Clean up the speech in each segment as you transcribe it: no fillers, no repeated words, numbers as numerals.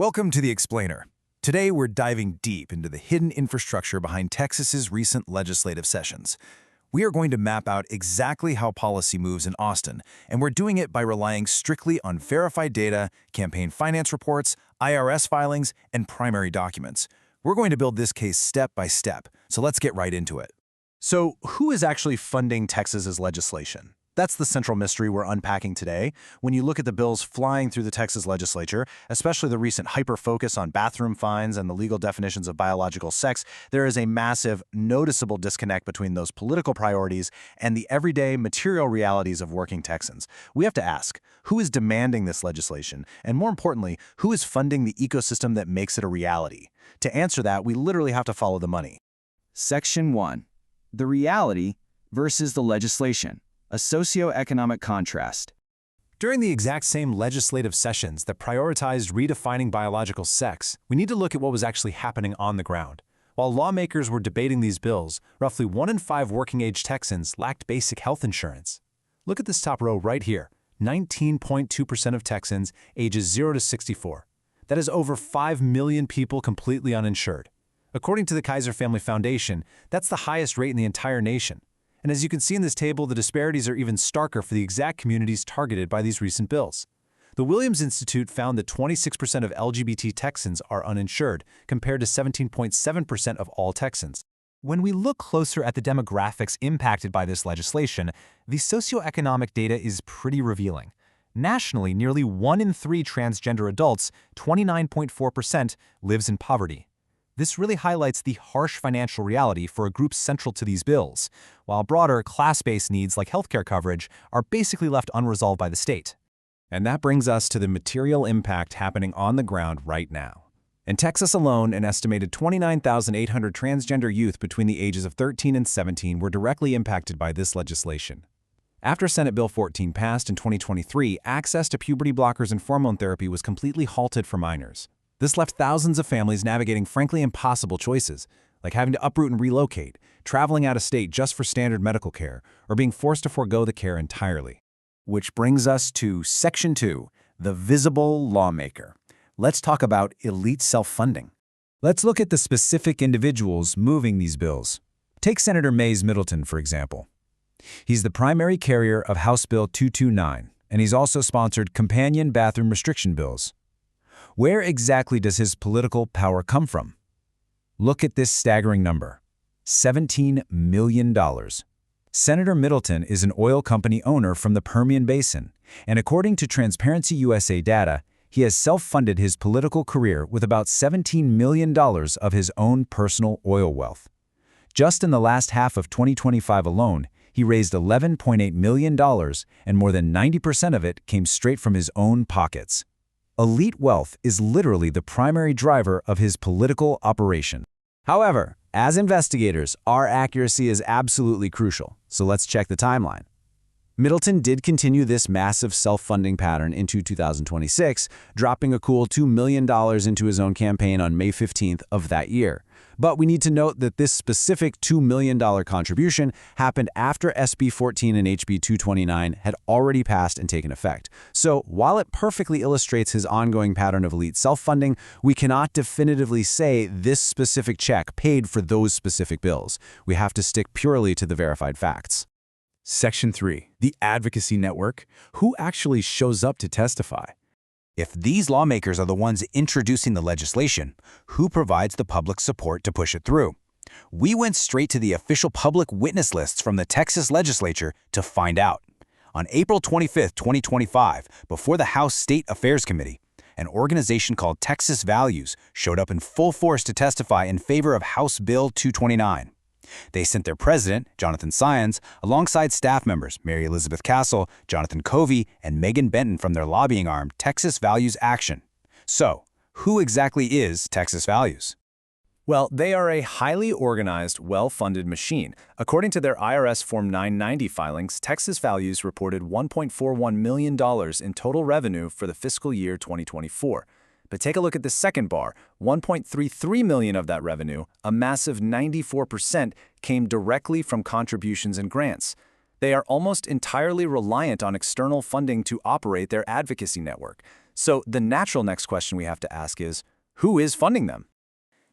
Welcome to The Explainer. Today we're diving deep into the hidden infrastructure behind Texas's recent legislative sessions. We are going to map out exactly how policy moves in Austin, and we're doing it by relying strictly on verified data, campaign finance reports, IRS filings, and primary documents. We're going to build this case step by step, so let's get right into it. So, who is actually funding Texas's legislation? That's the central mystery we're unpacking today. When you look at the bills flying through the Texas legislature, especially the recent hyper-focus on bathroom fines and the legal definitions of biological sex, there is a massive, noticeable disconnect between those political priorities and the everyday material realities of working Texans. We have to ask, who is demanding this legislation? And more importantly, who is funding the ecosystem that makes it a reality? To answer that, we literally have to follow the money. Section 1. The reality versus the legislation. A socioeconomic contrast. During the exact same legislative sessions that prioritized redefining biological sex, we need to look at what was actually happening on the ground. While lawmakers were debating these bills, roughly 1 in 5 working-age Texans lacked basic health insurance. Look at this top row right here, 19.2% of Texans ages 0 to 64. That is over 5 million people completely uninsured. According to the Kaiser Family Foundation, that's the highest rate in the entire nation. And as you can see in this table, the disparities are even starker for the exact communities targeted by these recent bills. The Williams Institute found that 26% of LGBT Texans are uninsured, compared to 17.7% of all Texans. When we look closer at the demographics impacted by this legislation, the socioeconomic data is pretty revealing. Nationally, nearly 1 in 3 transgender adults, 29.4%, lives in poverty. This really highlights the harsh financial reality for a group central to these bills, while broader class-based needs like healthcare coverage are basically left unresolved by the state. And that brings us to the material impact happening on the ground right now. In Texas alone, an estimated 29,800 transgender youth between the ages of 13 and 17 were directly impacted by this legislation. After Senate Bill 14 passed in 2023, access to puberty blockers and hormone therapy was completely halted for minors. This left thousands of families navigating frankly impossible choices, like having to uproot and relocate, traveling out of state just for standard medical care, or being forced to forego the care entirely. Which brings us to Section 2, the visible lawmaker. Let's talk about elite self-funding. Let's look at the specific individuals moving these bills. Take Senator Mays Middleton, for example. He's the primary carrier of House Bill 229, and he's also sponsored companion bathroom restriction bills. Where exactly does his political power come from? Look at this staggering number, $17 million. Senator Middleton is an oil company owner from the Permian Basin, and according to Transparency USA data, he has self-funded his political career with about $17 million of his own personal oil wealth. Just in the last half of 2025 alone, he raised $11.8 million, and more than 90% of it came straight from his own pockets. Elite wealth is literally the primary driver of his political operation. However, as investigators, our accuracy is absolutely crucial, so let's check the timeline. Middleton did continue this massive self-funding pattern into 2026, dropping a cool $2 million into his own campaign on May 15th of that year. But we need to note that this specific $2 million contribution happened after SB 14 and HB 229 had already passed and taken effect. So while it perfectly illustrates his ongoing pattern of elite self-funding, we cannot definitively say this specific check paid for those specific bills. We have to stick purely to the verified facts. Section 3. The Advocacy Network. Who actually shows up to testify? If these lawmakers are the ones introducing the legislation, who provides the public support to push it through? We went straight to the official public witness lists from the Texas legislature to find out. On April 25, 2025, before the House State Affairs Committee, an organization called Texas Values showed up in full force to testify in favor of House Bill 229. They sent their president, Jonathan Saenz, alongside staff members Mary Elizabeth Castle, Jonathan Covey, and Megan Benton from their lobbying arm, Texas Values Action. So, who exactly is Texas Values? Well, they are a highly organized, well-funded machine. According to their IRS Form 990 filings, Texas Values reported $1.41 million in total revenue for the fiscal year 2024. But take a look at the second bar. $1.33 million of that revenue, a massive 94%, came directly from contributions and grants. They are almost entirely reliant on external funding to operate their advocacy network. So the natural next question we have to ask is, who is funding them?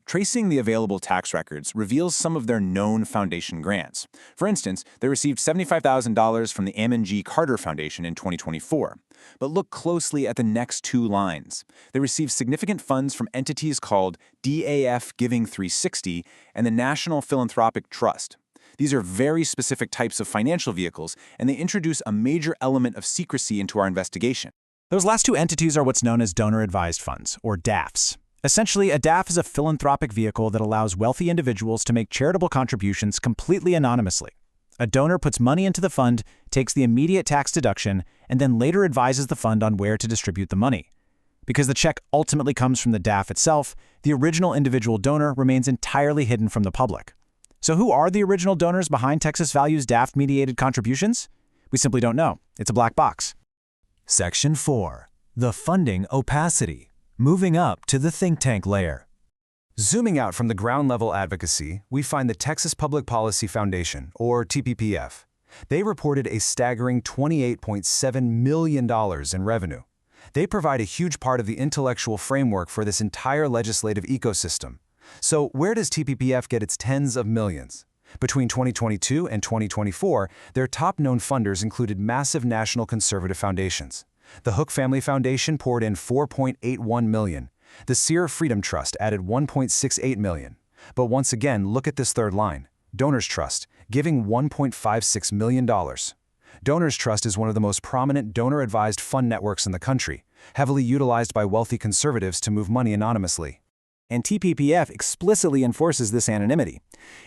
Tracing the available tax records reveals some of their known foundation grants. For instance, they received $75,000 from the Ammon G. Carter Foundation in 2024. But look closely at the next two lines. They received significant funds from entities called DAF Giving 360 and the National Philanthropic Trust. These are very specific types of financial vehicles, and they introduce a major element of secrecy into our investigation. Those last two entities are what's known as donor-advised funds, or DAFs. Essentially, a DAF is a philanthropic vehicle that allows wealthy individuals to make charitable contributions completely anonymously. A donor puts money into the fund, takes the immediate tax deduction, and then later advises the fund on where to distribute the money. Because the check ultimately comes from the DAF itself, the original individual donor remains entirely hidden from the public. So who are the original donors behind Texas Value's DAF-mediated contributions? We simply don't know. It's a black box. Section 4. The funding opacity. Moving up to the think tank layer. Zooming out from the ground-level advocacy, we find the Texas Public Policy Foundation, or TPPF. They reported a staggering $28.7 million in revenue. They provide a huge part of the intellectual framework for this entire legislative ecosystem. So where does TPPF get its tens of millions? Between 2022 and 2024, their top-known funders included massive national conservative foundations. The Hook Family Foundation poured in $4.81 million. The Sierra Freedom Trust added $1.68 million. But once again, look at this third line. Donors Trust, giving $1.56 million. Donors Trust is one of the most prominent donor-advised fund networks in the country, heavily utilized by wealthy conservatives to move money anonymously. And TPPF explicitly enforces this anonymity.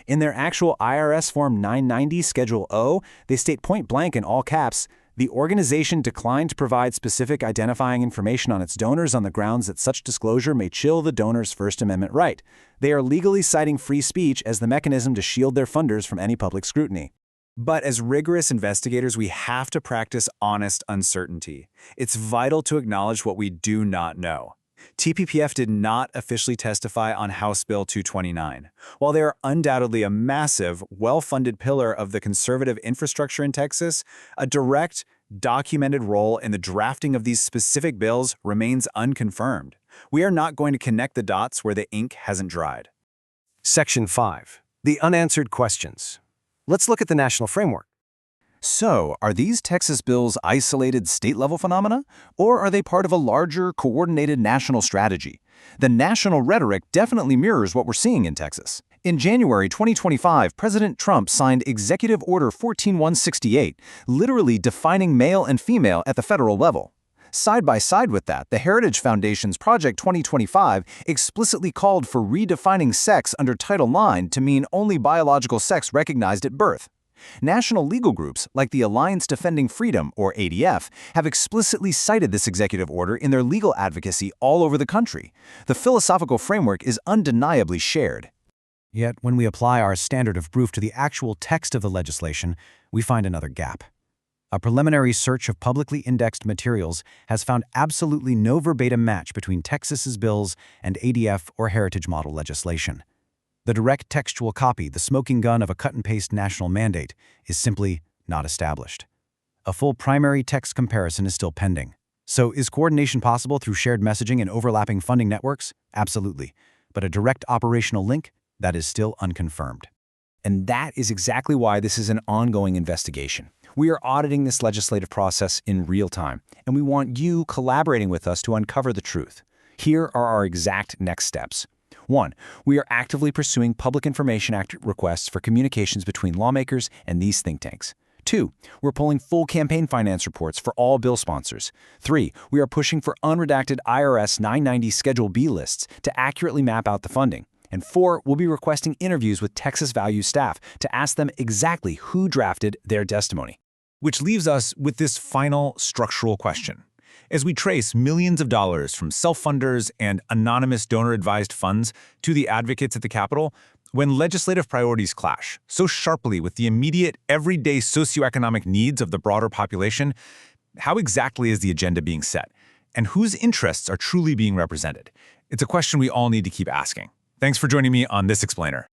In their actual IRS Form 990 Schedule O, they state point blank in all caps, the organization declined to provide specific identifying information on its donors on the grounds that such disclosure may chill the donor's First Amendment right. They are legally citing free speech as the mechanism to shield their funders from any public scrutiny. But as rigorous investigators, we have to practice honest uncertainty. It's vital to acknowledge what we do not know. TPPF did not officially testify on House Bill 229. While they are undoubtedly a massive, well-funded pillar of the conservative infrastructure in Texas, a direct, documented role in the drafting of these specific bills remains unconfirmed. We are not going to connect the dots where the ink hasn't dried. Section 5. The unanswered questions. Let's look at the national framework. So, are these Texas bills isolated state-level phenomena, or are they part of a larger, coordinated national strategy? The national rhetoric definitely mirrors what we're seeing in Texas. In January 2025, President Trump signed Executive Order 14168, literally defining male and female at the federal level. Side by side with that, the Heritage Foundation's Project 2025 explicitly called for redefining sex under Title IX to mean only biological sex recognized at birth. National legal groups, like the Alliance Defending Freedom, or ADF, have explicitly cited this executive order in their legal advocacy all over the country. The philosophical framework is undeniably shared. Yet, when we apply our standard of proof to the actual text of the legislation, we find another gap. A preliminary search of publicly indexed materials has found absolutely no verbatim match between Texas's bills and ADF or heritage model legislation. The direct textual copy, the smoking gun of a cut-and-paste national mandate, is simply not established. A full primary text comparison is still pending. So is coordination possible through shared messaging and overlapping funding networks? Absolutely. But a direct operational link? That is still unconfirmed. And that is exactly why this is an ongoing investigation. We are auditing this legislative process in real time, and we want you collaborating with us to uncover the truth. Here are our exact next steps. 1. We are actively pursuing Public Information Act requests for communications between lawmakers and these think tanks. 2. We're pulling full campaign finance reports for all bill sponsors. 3. We are pushing for unredacted IRS 990 Schedule B lists to accurately map out the funding. And 4, we'll be requesting interviews with Texas Value staff to ask them exactly who drafted their testimony. Which leaves us with this final structural question. As we trace millions of dollars from self-funders and anonymous donor-advised funds to the advocates at the Capitol, when legislative priorities clash so sharply with the immediate, everyday socioeconomic needs of the broader population, how exactly is the agenda being set? And whose interests are truly being represented? It's a question we all need to keep asking. Thanks for joining me on This Explainer.